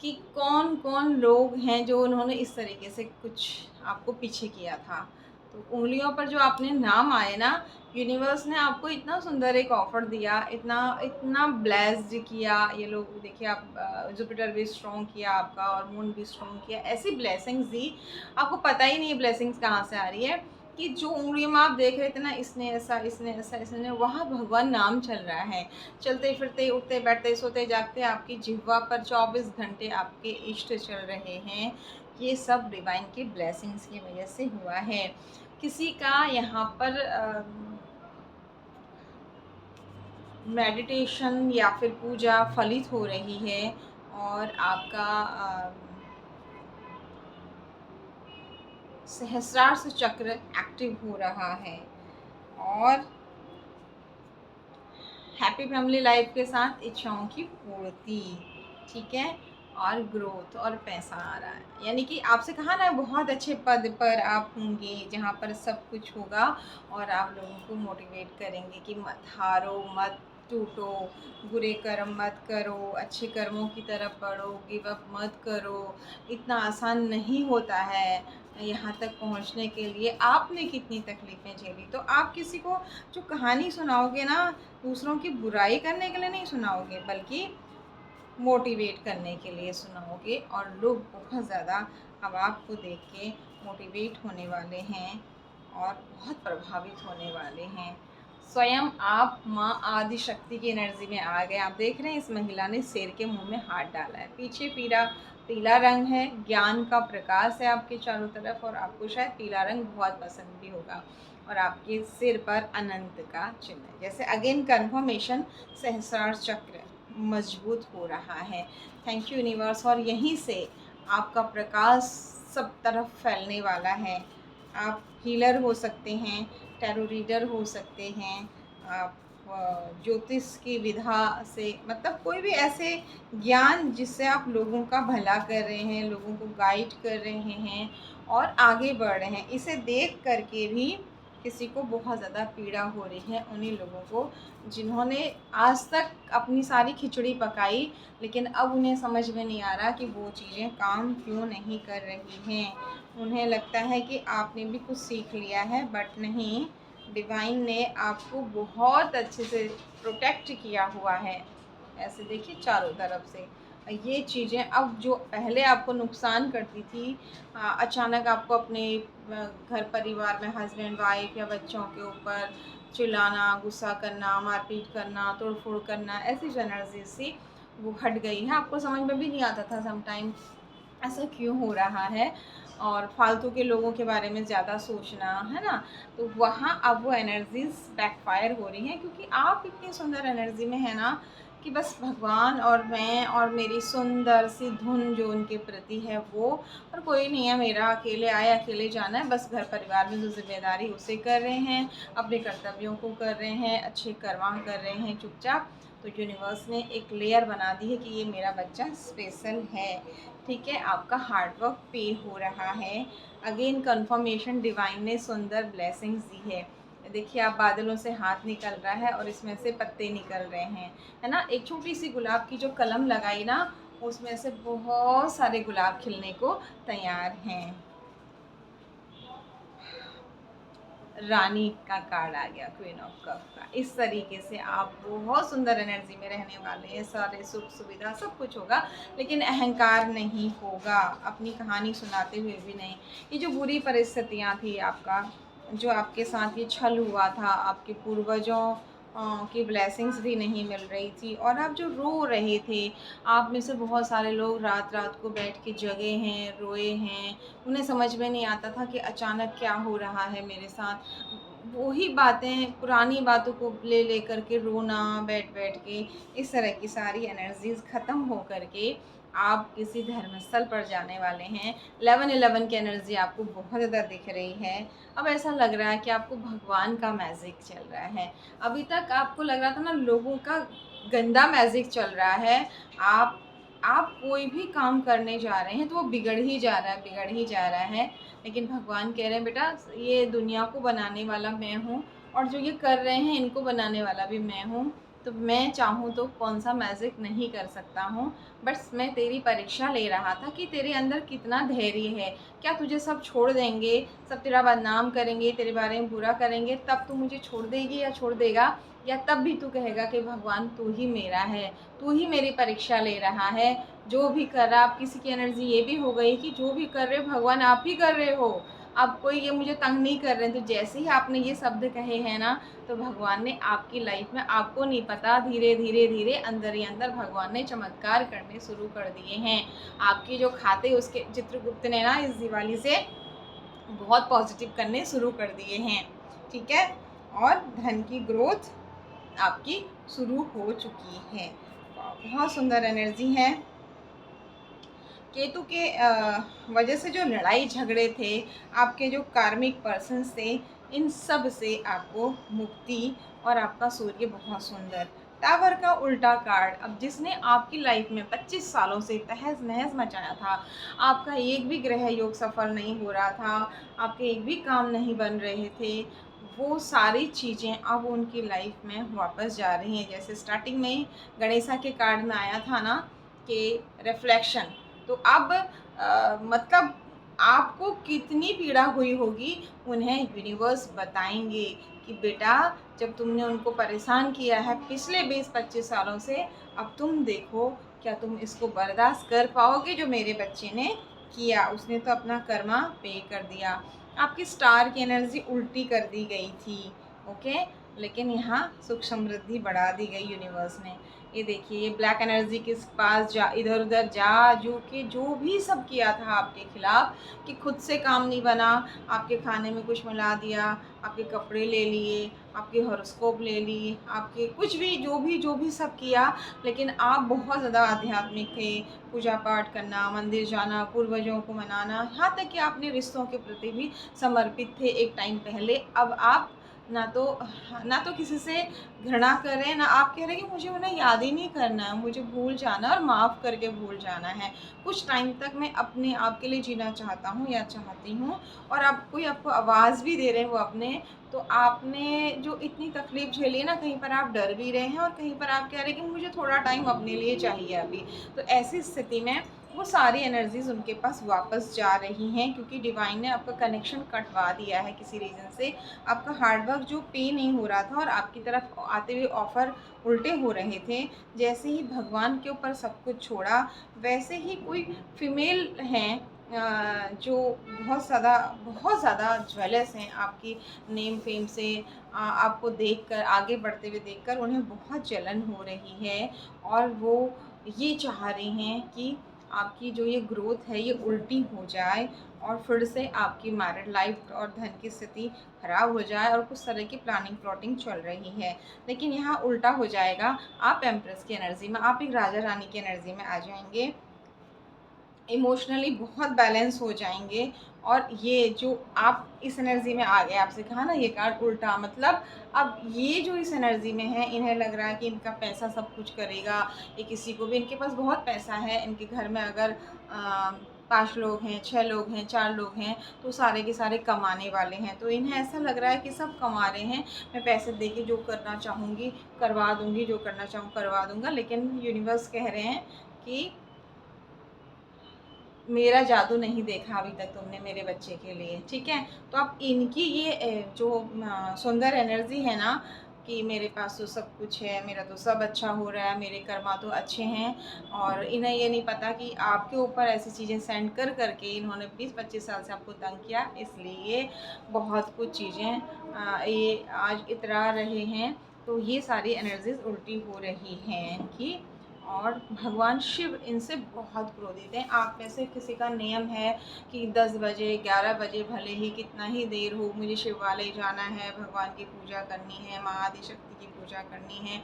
A: कि कौन कौन लोग हैं जो उन्होंने इस तरीके से कुछ आपको पीछे किया था। तो उंगलियों पर जो आपने नाम आए ना, यूनिवर्स ने आपको इतना सुंदर एक ऑफर दिया, इतना इतना ब्लेस्ड किया। ये लोग देखिए, आप जुपिटर भी स्ट्रॉन्ग किया आपका और मून भी स्ट्रॉन्ग किया, ऐसी ब्लेसिंग्स दी, आपको पता ही नहीं है ब्लेसिंग्स कहाँ से आ रही है। कि जो उंगलियों में आप देख रहे थे ना, इसने ऐसा इसने ऐसा इसने, वहाँ भगवान नाम चल रहा है। चलते फिरते, उठते बैठते, सोते जागते आपकी जिह्वा पर 24 घंटे आपके इष्ट चल रहे हैं। ये सब डिवाइन की ब्लेसिंग्स की वजह से हुआ है। किसी का यहाँ पर मेडिटेशन या फिर पूजा फलित हो रही है और आपका सहस्रार्ष चक्र एक्टिव हो रहा है। और हैप्पी फैमिली लाइफ के साथ इच्छाओं की पूर्ति, ठीक है, और ग्रोथ और पैसा आ रहा है। यानी कि आपसे कहा ना, बहुत अच्छे पद पर आप होंगे जहाँ पर सब कुछ होगा और आप लोगों को मोटिवेट करेंगे कि मत हारो, मत टूटो, बुरे कर्म मत करो, अच्छे कर्मों की तरफ बढ़ो, गिव अप मत करो। इतना आसान नहीं होता है यहाँ तक पहुँचने के लिए। आपने कितनी तकलीफ़ें झेली, तो आप किसी को जो कहानी सुनाओगे ना, दूसरों की बुराई करने के लिए नहीं सुनाओगे, बल्कि मोटिवेट करने के लिए सुनाओगे। और लोग बहुत ज़्यादा अब आपको देख के मोटिवेट होने वाले हैं और बहुत प्रभावित होने वाले हैं। स्वयं आप माँ आदि शक्ति की एनर्जी में आ गए। आप देख रहे हैं इस महिला ने शेर के मुंह में हाथ डाला है। पीछे पीला पीला रंग है, ज्ञान का प्रकाश है आपके चारों तरफ, और आपको शायद पीला रंग बहुत पसंद भी होगा। और आपके सिर पर अनंत का चिन्ह है। जैसे अगेन कन्फर्मेशन, सहस्रार चक्र मजबूत हो रहा है। Thank you universe. और यहीं से आपका प्रकाश सब तरफ फैलने वाला है। आप हीलर हो सकते हैं, टैरो रीडर हो सकते हैं, आप ज्योतिष की विधा से, मतलब कोई भी ऐसे ज्ञान जिससे आप लोगों का भला कर रहे हैं, लोगों को गाइड कर रहे हैं और आगे बढ़ रहे हैं। इसे देख करके भी किसी को बहुत ज़्यादा पीड़ा हो रही है, उन्हीं लोगों को जिन्होंने आज तक अपनी सारी खिचड़ी पकाई, लेकिन अब उन्हें समझ में नहीं आ रहा कि वो चीज़ें काम क्यों नहीं कर रही हैं। उन्हें लगता है कि आपने भी कुछ सीख लिया है, बट नहीं, डिवाइन ने आपको बहुत अच्छे से प्रोटेक्ट किया हुआ है। ऐसे देखिए चारों तरफ से ये चीज़ें अब जो पहले आपको नुकसान करती थी, अचानक आपको अपने घर परिवार में हस्बैंड वाइफ या बच्चों के ऊपर चिल्लाना, गुस्सा करना, मारपीट करना, तोड़फोड़ करना, ऐसी जो एनर्जी सी वो हट गई है। आपको समझ में भी नहीं आता था समटाइम ऐसा क्यों हो रहा है, और फालतू के लोगों के बारे में ज़्यादा सोचना, है ना। तो वहाँ अब वो एनर्जीज बैकफायर हो रही हैं, क्योंकि आप इतनी सुंदर एनर्जी में है ना कि बस भगवान और मैं और मेरी सुंदर सी धुन जो उनके प्रति है वो, और कोई नहीं है, मेरा अकेले आए अकेले जाना है, बस घर परिवार में जो जिम्मेदारी उसे कर रहे हैं, अपने कर्तव्यों को कर रहे हैं, अच्छे कर्म कर रहे हैं चुपचाप। तो यूनिवर्स ने एक लेयर बना दी है कि ये मेरा बच्चा स्पेशल है। ठीक है, आपका हार्डवर्क पे हो रहा है। अगेन कंफर्मेशन, डिवाइन ने सुंदर ब्लेसिंग्स दी है। देखिए आप बादलों से हाथ निकल रहा है और इसमें से पत्ते निकल रहे हैं, है ना। एक छोटी सी गुलाब की जो कलम लगाई ना, उसमें से बहुत सारे गुलाब खिलने को तैयार हैं। रानी का कार्ड आ गया, क्वीन ऑफ कप का। इस तरीके से आप बहुत सुंदर एनर्जी में रहने वाले हैं, सारे सुख सुविधा सब कुछ होगा, लेकिन अहंकार नहीं होगा, अपनी कहानी सुनाते हुए भी नहीं। ये जो बुरी परिस्थितियाँ थी आपका, जो आपके साथ ये छल हुआ था, आपके पूर्वजों की ब्लेसिंग्स भी नहीं मिल रही थी, और आप जो रो रहे थे, आप में से बहुत सारे लोग रात रात को बैठ के जगे हैं, रोए हैं। उन्हें समझ में नहीं आता था कि अचानक क्या हो रहा है मेरे साथ। वही बातें, पुरानी बातों को ले ले कर के रोना बैठ बैठ के, इस तरह की सारी एनर्जीज़ ख़त्म हो कर के आप किसी धर्मस्थल पर जाने वाले हैं। 11-11 की एनर्जी आपको बहुत ज़्यादा दिख रही है। अब ऐसा लग रहा है कि आपको भगवान का मैजिक चल रहा है। अभी तक आपको लग रहा था ना लोगों का गंदा मैजिक चल रहा है। आप कोई भी काम करने जा रहे हैं तो वो बिगड़ ही जा रहा है, बिगड़ ही जा रहा है। लेकिन भगवान कह रहे हैं बेटा, ये दुनिया को बनाने वाला मैं हूँ, और जो ये कर रहे हैं इनको बनाने वाला भी मैं हूँ। तो मैं चाहूँ तो कौन सा मैजिक नहीं कर सकता हूँ। बस मैं तेरी परीक्षा ले रहा था कि तेरे अंदर कितना धैर्य है। क्या तुझे सब छोड़ देंगे, सब तेरा बदनाम करेंगे, तेरे बारे में बुरा करेंगे, तब तू मुझे छोड़ देगी या छोड़ देगा, या तब भी तू कहेगा कि भगवान तू ही मेरा है, तू ही मेरी परीक्षा ले रहा है। जो भी कर रहा, आप किसी की एनर्जी ये भी हो गई कि जो भी कर रहे हो भगवान आप ही कर रहे हो, अब कोई ये मुझे तंग नहीं कर रहे हैं। तो जैसे ही आपने ये शब्द कहे हैं ना, तो भगवान ने आपकी लाइफ में, आपको नहीं पता, धीरे धीरे धीरे अंदर ही अंदर भगवान ने चमत्कार करने शुरू कर दिए हैं। आपके जो खाते उसके चित्रगुप्त ने ना इस दिवाली से बहुत पॉजिटिव करने शुरू कर दिए हैं। ठीक है, और धन की ग्रोथ आपकी शुरू हो चुकी है। बहुत सुंदर एनर्जी है। केतु के वजह से जो लड़ाई झगड़े थे, आपके जो कार्मिक पर्सन्स थे, इन सब से आपको मुक्ति, और आपका सूर्य बहुत सुंदर। टावर का उल्टा कार्ड, अब जिसने आपकी लाइफ में 25 सालों से तहस नहस मचाया था, आपका एक भी ग्रह योग सफल नहीं हो रहा था, आपके एक भी काम नहीं बन रहे थे, वो सारी चीज़ें अब उनकी लाइफ में वापस जा रही हैं। जैसे स्टार्टिंग में ही गणेशा के कार्ड में आया था ना कि रिफ्लेक्शन, तो अब मतलब आपको कितनी पीड़ा हुई होगी, उन्हें यूनिवर्स बताएंगे कि बेटा, जब तुमने उनको परेशान किया है पिछले 20-25 सालों से, अब तुम देखो क्या तुम इसको बर्दाश्त कर पाओगे जो मेरे बच्चे ने किया। उसने तो अपना कर्मा पे कर दिया। आपकी स्टार की एनर्जी उल्टी कर दी गई थी। ओके, लेकिन यहाँ सुख समृद्धि बढ़ा दी गई यूनिवर्स ने। ये देखिए, ये ब्लैक एनर्जी के पास जा, इधर उधर जा जो कि जो भी सब किया था आपके खिलाफ, कि खुद से काम नहीं बना, आपके खाने में कुछ मिला दिया, आपके कपड़े ले लिए, आपके हॉरोस्कोप ले लिए, आपके कुछ भी जो भी सब किया, लेकिन आप बहुत ज़्यादा आध्यात्मिक थे। पूजा पाठ करना, मंदिर जाना, पूर्वजों को मनाना, यहाँ तक कि आपने रिश्तों के प्रति भी समर्पित थे एक टाइम पहले। अब आप ना तो किसी से घृणा करें, ना आप कह रहे हैं कि मुझे उन्हें याद ही नहीं करना है, मुझे भूल जाना और माफ़ करके भूल जाना है। कुछ टाइम तक मैं अपने आप के लिए जीना चाहता हूँ या चाहती हूँ, और अब कोई आपको आवाज़ भी दे रहे हैं वो अपने, तो आपने जो इतनी तकलीफ़ झेली है ना, कहीं पर आप डर भी रहे हैं और कहीं पर आप कह रहे हैं कि मुझे थोड़ा टाइम अपने लिए चाहिए अभी। तो ऐसी स्थिति में वो सारी एनर्जीज़ उनके पास वापस जा रही हैं, क्योंकि डिवाइन ने आपका कनेक्शन कटवा दिया है किसी रीज़न से। आपका हार्ड वर्क जो पे नहीं हो रहा था और आपकी तरफ आते हुए ऑफ़र उल्टे हो रहे थे, जैसे ही भगवान के ऊपर सब कुछ छोड़ा, वैसे ही कोई फीमेल हैं जो बहुत ज़्यादा ज्वेलस हैं आपकी नेम फेम से। आपको देखकर, आगे बढ़ते हुए देखकर उन्हें बहुत जलन हो रही है, और वो ये चाह रही हैं कि आपकी जो ये ग्रोथ है ये उल्टी हो जाए, और फिर से आपकी मैरिड लाइफ और धन की स्थिति खराब हो जाए, और कुछ तरह की प्लानिंग प्लॉटिंग चल रही है। लेकिन यहाँ उल्टा हो जाएगा, आप एम्प्रेस की एनर्जी में, आप एक राजा रानी की एनर्जी में आ जाएंगे, इमोशनली बहुत बैलेंस हो जाएंगे। और ये जो आप इस एनर्जी में आ गए, आपसे कहा ना ये कार्ड उल्टा, मतलब अब ये जो इस एनर्जी में है, इन्हें लग रहा है कि इनका पैसा सब कुछ करेगा। ये किसी को भी, इनके पास बहुत पैसा है, इनके घर में अगर 5 लोग हैं, 6 लोग हैं, 4 लोग हैं, तो सारे के सारे कमाने वाले हैं। तो इन्हें ऐसा लग रहा है कि सब कमा रहे हैं, मैं पैसे दे के जो करना चाहूँगी करवा दूँगी, जो करना चाहूँ करवा दूँगा। लेकिन यूनिवर्स कह रहे हैं कि मेरा जादू नहीं देखा अभी तक तुमने मेरे बच्चे के लिए, ठीक है? तो अब इनकी ये जो सुंदर एनर्जी है ना, कि मेरे पास तो सब कुछ है, मेरा तो सब अच्छा हो रहा है, मेरे कर्मा तो अच्छे हैं, और इन्हें ये नहीं पता कि आपके ऊपर ऐसी चीज़ें सेंड कर के इन्होंने 20-25 साल से आपको तंग किया, इसलिए बहुत कुछ चीज़ें ये आज इतरा रहे हैं। तो ये सारी एनर्जीज़ उल्टी हो रही हैं इनकी, और भगवान शिव इनसे बहुत क्रोधित हैं। आप में से किसी का नियम है कि 10 बजे 11 बजे भले ही कितना ही देर हो, मुझे शिवालय जाना है, भगवान की पूजा करनी है, माँ आदिशक्ति की पूजा करनी है,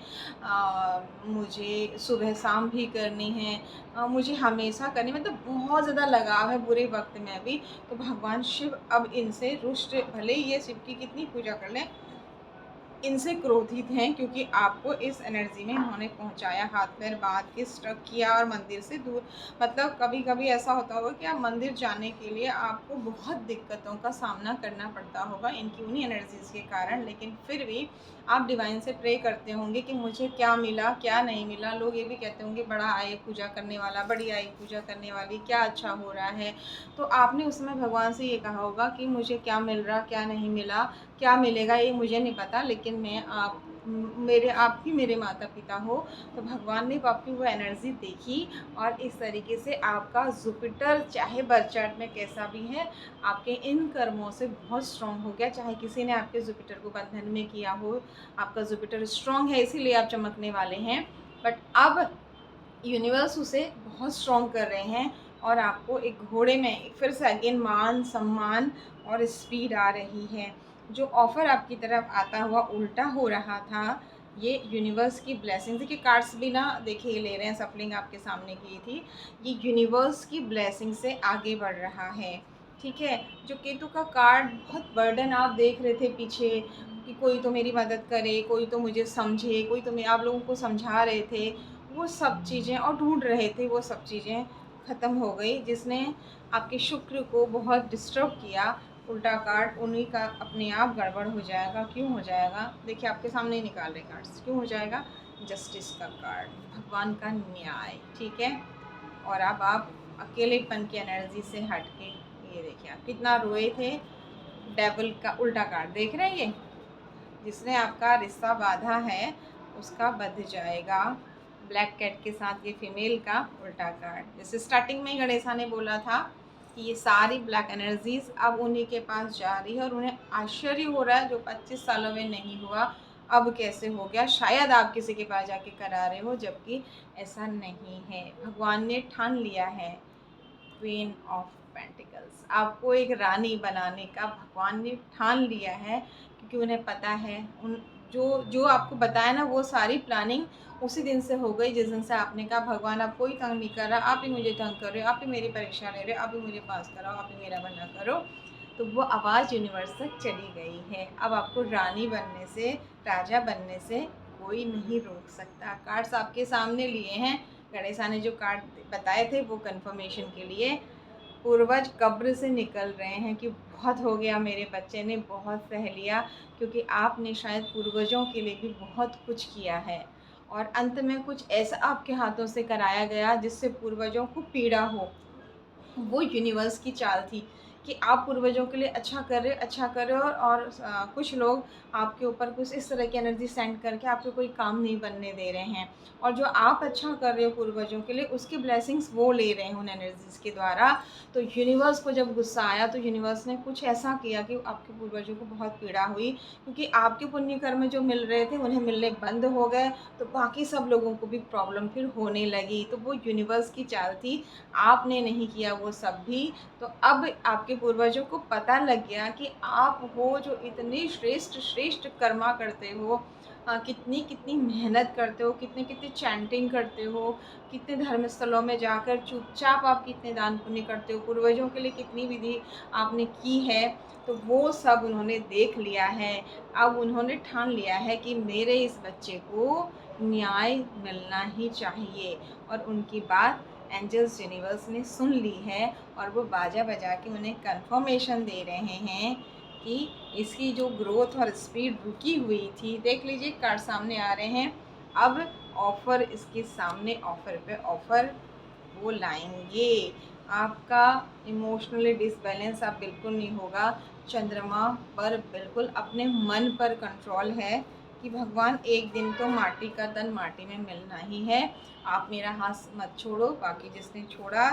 A: मुझे सुबह शाम भी करनी है, मुझे हमेशा करनी, मतलब बहुत ज़्यादा लगाव है बुरे वक्त में भी। तो भगवान शिव अब इनसे रुष्ट, भले ही ये शिव की कितनी पूजा कर लें, इनसे क्रोधित हैं, क्योंकि आपको इस एनर्जी में इन्होंने पहुंचाया, हाथ पैर बांध के स्ट्रक किया और मंदिर से दूर। मतलब कभी कभी ऐसा होता होगा कि आप मंदिर जाने के लिए आपको बहुत दिक्कतों का सामना करना पड़ता होगा इनकी उन्हीं एनर्जीज़ के कारण, लेकिन फिर भी आप डिवाइन से प्रे करते होंगे कि मुझे क्या मिला क्या नहीं मिला। लोग ये भी कहते होंगे बड़ा आए पूजा करने वाला, बड़ी आई पूजा करने वाली, क्या अच्छा हो रहा है। तो आपने उस समय भगवान से ये कहा होगा कि मुझे क्या मिल रहा क्या नहीं मिला, क्या मिलेगा ये मुझे नहीं पता, लेकिन मैं आप ही मेरे माता पिता हो। तो भगवान ने आपकी वो एनर्जी देखी, और इस तरीके से आपका जुपिटर चाहे बर्थ चार्ट में कैसा भी है, आपके इन कर्मों से बहुत स्ट्रॉन्ग हो गया। चाहे किसी ने आपके जुपिटर को बंधन में किया हो, आपका जुपिटर स्ट्रॉन्ग है इसीलिए आप चमकने वाले हैं। बट अब यूनिवर्स उसे बहुत स्ट्रॉन्ग कर रहे हैं, और आपको एक घोड़े में फिर से अगेन मान सम्मान और स्पीड आ रही है। जो ऑफ़र आपकी तरफ आता हुआ उल्टा हो रहा था, ये यूनिवर्स की ब्लेसिंग, देखिए कार्ड्स भी ना देखिए ले रहे हैं, सफलिंग आपके सामने की थी, ये यूनिवर्स की ब्लेसिंग से आगे बढ़ रहा है, ठीक है? जो केतु का कार्ड, बहुत बर्डन आप देख रहे थे पीछे, कि कोई तो मेरी मदद करे, कोई तो मुझे समझे, कोई तो मैं आप लोगों को समझा रहे थे, वो सब चीज़ें और ढूंढ रहे थे, वो सब चीज़ें ख़त्म हो गई, जिसने आपके शुक्र को बहुत डिस्टर्ब किया। उल्टा कार्ड उन्हीं का अपने आप गड़बड़ हो जाएगा। क्यों हो जाएगा? देखिए आपके सामने ही निकाल रहे कार्ड्स, क्यों हो जाएगा? जस्टिस का कार्ड, भगवान का न्याय, ठीक है? और अब आप अकेलेपन की एनर्जी से हट के, ये देखिए आप कितना रोए थे। डेविल का उल्टा कार्ड देख रहे हैं, ये जिसने आपका रिश्ता बांधा है उसका बंध जाएगा। ब्लैक कैट के साथ ये फीमेल का उल्टा कार्ड, जैसे स्टार्टिंग में ही गणेशा ने बोला था कि ये सारी ब्लैक एनर्जीज अब उन्हीं के पास जा रही है, और उन्हें आश्चर्य हो रहा है जो 25 सालों में नहीं हुआ, अब कैसे हो गया, शायद आप किसी के पास जाके करा रहे हो, जबकि ऐसा नहीं है। भगवान ने ठान लिया है क्वीन ऑफ पेंटिकल्स, आपको एक रानी बनाने का भगवान ने ठान लिया है, क्योंकि उन्हें पता है उन जो जो आपको बताया ना, वो सारी प्लानिंग उसी दिन से हो गई जिस दिन से आपने कहा भगवान अब कोई तंग नहीं कर रहा, आप ही मुझे तंग कर रहे हो, आप ही मेरी परीक्षा ले रहे हो, आप ही मुझे पास कराओ, आप ही मेरा बना करो। तो वो आवाज़ यूनिवर्स तक चली गई है। अब आपको रानी बनने से, राजा बनने से कोई नहीं रोक सकता। कार्ड्स आपके सामने लिए हैं, गणेशा ने जो कार्ड बताए थे वो कंफर्मेशन के लिए। पूर्वज कब्र से निकल रहे हैं कि बहुत हो गया, मेरे बच्चे ने बहुत सह लिया, क्योंकि आपने शायद पूर्वजों के लिए भी बहुत कुछ किया है, और अंत में कुछ ऐसा आपके हाथों से कराया गया जिससे पूर्वजों को पीड़ा हो। वो यूनिवर्स की चाल थी कि आप पूर्वजों के लिए अच्छा कर रहे हो, और कुछ लोग आपके ऊपर कुछ इस तरह की एनर्जी सेंड करके आपको कोई काम नहीं बनने दे रहे हैं, और जो आप अच्छा कर रहे हो पूर्वजों के लिए, उसकी ब्लेसिंग्स वो ले रहे हैं उन एनर्जीज़ के द्वारा। तो यूनिवर्स को जब गुस्सा आया, तो यूनिवर्स ने कुछ ऐसा किया कि आपके पूर्वजों को बहुत पीड़ा हुई, क्योंकि आपके पुण्य कर्म जो मिल रहे थे उन्हें मिलने बंद हो गए, तो बाकी सब लोगों को भी प्रॉब्लम फिर होने लगी। तो वो यूनिवर्स की चाल थी, आपने नहीं किया वो सब भी। तो अब आपके पूर्वजों को पता लग गया कि आप हो जो इतनी श्रेष्ठ श्रेष्ठ कर्मा करते हो, कितनी कितनी मेहनत करते हो, कितनी कितनी चैंटिंग करते हो, कितने धर्म स्थलों में जाकर चुपचाप आप कितने दान पुण्य करते हो, पूर्वजों के लिए कितनी विधि आपने की है। तो वो सब उन्होंने देख लिया है। अब उन्होंने ठान लिया है कि मेरे इस बच्चे को न्याय मिलना ही चाहिए, और उनकी बात एंजल्स यूनिवर्स ने सुन ली है, और वो बाजा बजा के उन्हें कंफर्मेशन दे रहे हैं कि इसकी जो ग्रोथ और स्पीड रुकी हुई थी, देख लीजिए कार्ड सामने आ रहे हैं, अब ऑफ़र इसके सामने, ऑफ़र पे ऑफ़र वो लाएंगे। आपका इमोशनली डिसबैलेंस अब बिल्कुल नहीं होगा। चंद्रमा पर बिल्कुल अपने मन पर कंट्रोल है कि भगवान एक दिन तो माटी का तन माटी में मिलना ही है। आप मेरा हाथ मत छोड़ो, बाकी जिसने छोड़ा,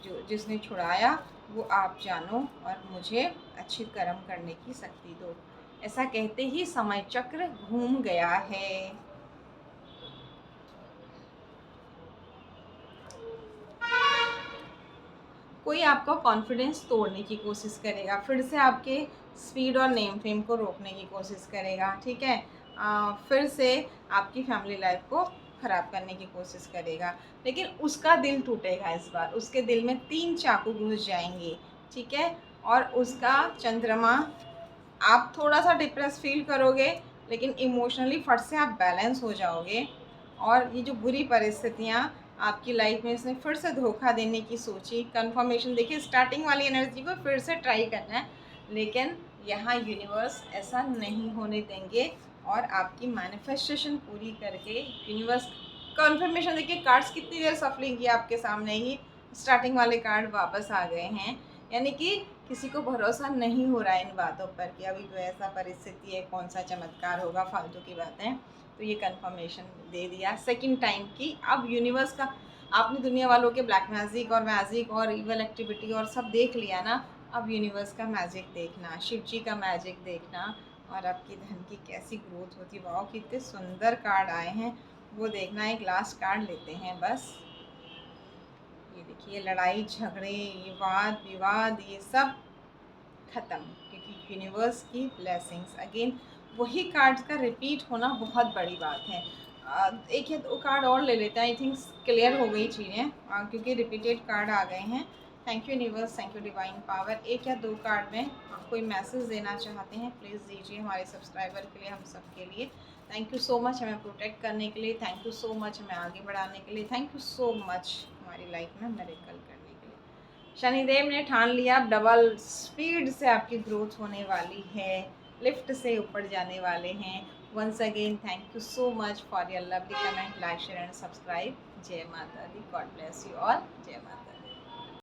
A: जो जिसने छुड़ाया वो आप जानो, और मुझे अच्छी कर्म करने की शक्ति दो। ऐसा कहते ही समय चक्र घूम गया है। कोई आपका कॉन्फिडेंस तोड़ने की कोशिश करेगा, फिर से आपके स्पीड और नेम फेम को रोकने की कोशिश करेगा, ठीक है। फिर से आपकी फैमिली लाइफ को ख़राब करने की कोशिश करेगा, लेकिन उसका दिल टूटेगा इस बार, उसके दिल में 3 चाकू घुस जाएंगे, ठीक है। और उसका चंद्रमा, आप थोड़ा सा डिप्रेस फील करोगे, लेकिन इमोशनली फट से आप बैलेंस हो जाओगे। और ये जो बुरी परिस्थितियाँ आपकी लाइफ में, इसने फिर से धोखा देने की सोची, कंफर्मेशन देखिए, स्टार्टिंग वाली एनर्जी को फिर से ट्राई करना है, लेकिन यहाँ यूनिवर्स ऐसा नहीं होने देंगे, और आपकी मैनिफेस्टेशन पूरी करके यूनिवर्स, कंफर्मेशन देखिए, कार्ड्स कितनी देर सफलिंग किया आपके सामने ही, स्टार्टिंग वाले कार्ड वापस आ गए हैं। यानी कि किसी को भरोसा नहीं हो रहा है इन बातों पर कि अभी तो ऐसा परिस्थिति है, कौन सा चमत्कार होगा, फालतू की बातें। तो ये कंफर्मेशन दे दिया सेकंड टाइम की अब यूनिवर्स का, आपने दुनिया वालों के ब्लैक मैजिक और इवल एक्टिविटी और सब देख लिया ना, अब यूनिवर्स का मैजिक देखना, शिव जी का मैजिक देखना, और आपकी धन की कैसी ग्रोथ होती। वाह कितने सुंदर कार्ड आए हैं, वो देखना। एक लास्ट कार्ड लेते हैं बस। ये देखिए, लड़ाई झगड़े, ये वाद विवाद, ये सब ख़त्म, क्योंकि यूनिवर्स की ब्लेसिंग्स अगेन, वही कार्ड्स का रिपीट होना बहुत बड़ी बात है। एक या दो कार्ड और ले लेते हैं, आई थिंक क्लियर हो गई चीज़ें, क्योंकि रिपीटेड कार्ड आ गए हैं। Thank you universe, thank you divine power. एक या दो कार्ड में आप कोई मैसेज देना चाहते हैं, प्लीज़ दीजिए हमारे सब्सक्राइबर के लिए, हम सब के लिए। थैंक यू सो मच हमें प्रोटेक्ट करने के लिए, थैंक यू सो मच हमें आगे बढ़ाने के लिए, थैंक यू सो मच हमारी लाइफ में मिरेकल करने के लिए। शनिदेव ने ठान लिया, अब डबल स्पीड से आपकी ग्रोथ होने वाली है, लिफ्ट से ऊपर जाने वाले हैं। Once again thank you so much for your lovely comment, like share and subscribe. जय माता दी, गॉड ब्लेस यू ऑल, जय माता दी।